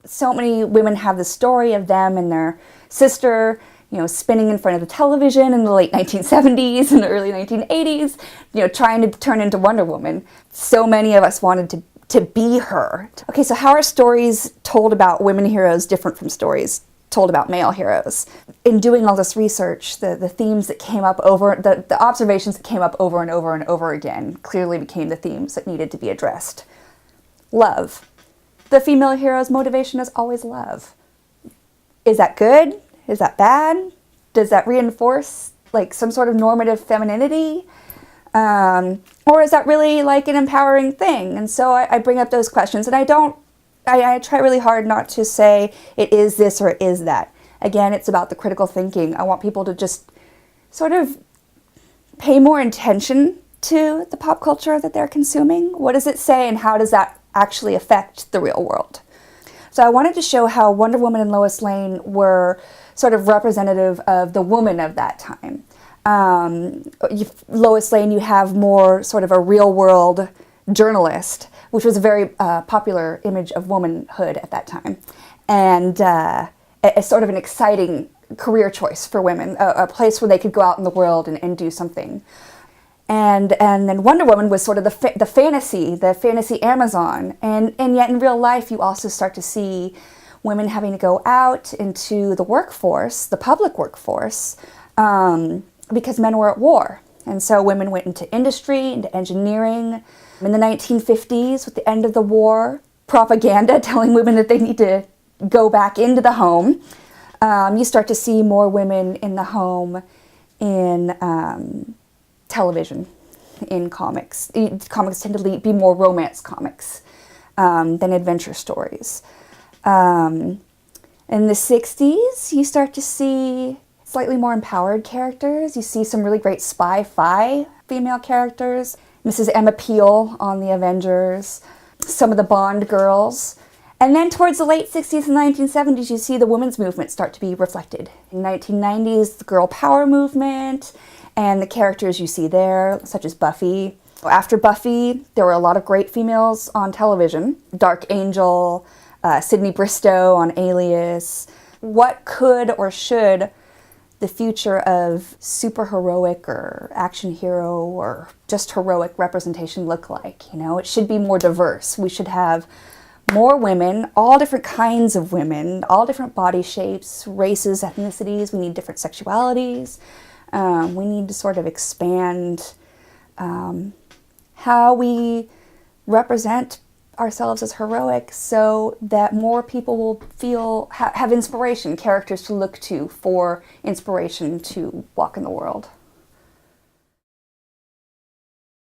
So many women have the story of them and their sister, spinning in front of the television in the late 1970s and the early 1980s, trying to turn into Wonder Woman. So many of us wanted to be her. Okay, so how are stories told about women heroes different from stories told about male heroes? In doing all this research, the themes that came up the observations that came up over and over and over again clearly became the themes that needed to be addressed. Love. The female hero's motivation is always love. Is that good? Is that bad? Does that reinforce like some sort of normative femininity? Or is that really like an empowering thing? And so I bring up those questions, and I try really hard not to say it is this or it is that. Again, it's about the critical thinking. I want people to just sort of pay more attention to the pop culture that they're consuming. What does it say, and how does that actually affect the real world? So I wanted to show how Wonder Woman and Lois Lane were sort of representative of the woman of that time. Lois Lane, you have more sort of a real-world journalist, which was a very popular image of womanhood at that time, and a sort of an exciting career choice for women, a place where they could go out in the world and do something. And then Wonder Woman was sort of the fantasy Amazon, and yet in real life you also start to see women having to go out into the workforce, the public workforce, because men were at war. And so women went into industry, into engineering. In the 1950s, with the end of the war, propaganda telling women that they need to go back into the home, you start to see more women in the home in television, in comics. Comics tend to be more romance comics than adventure stories. In the 60s, you start to see slightly more empowered characters. You see some really great spy-fi female characters. Mrs. Emma Peel on the Avengers, some of the Bond girls. And then towards the late 60s and 1970s, you see the women's movement start to be reflected. In the 1990s, the girl power movement, and the characters you see there, such as Buffy. After Buffy, there were a lot of great females on television. Dark Angel, Sydney Bristow on Alias. What could or should the future of superheroic or action hero or just heroic representation look like? It should be more diverse. We should have more women, all different kinds of women, all different body shapes, races, ethnicities. We need different sexualities. We need to sort of expand how we represent ourselves as heroic so that more people will have inspiration, characters to look to for inspiration to walk in the world.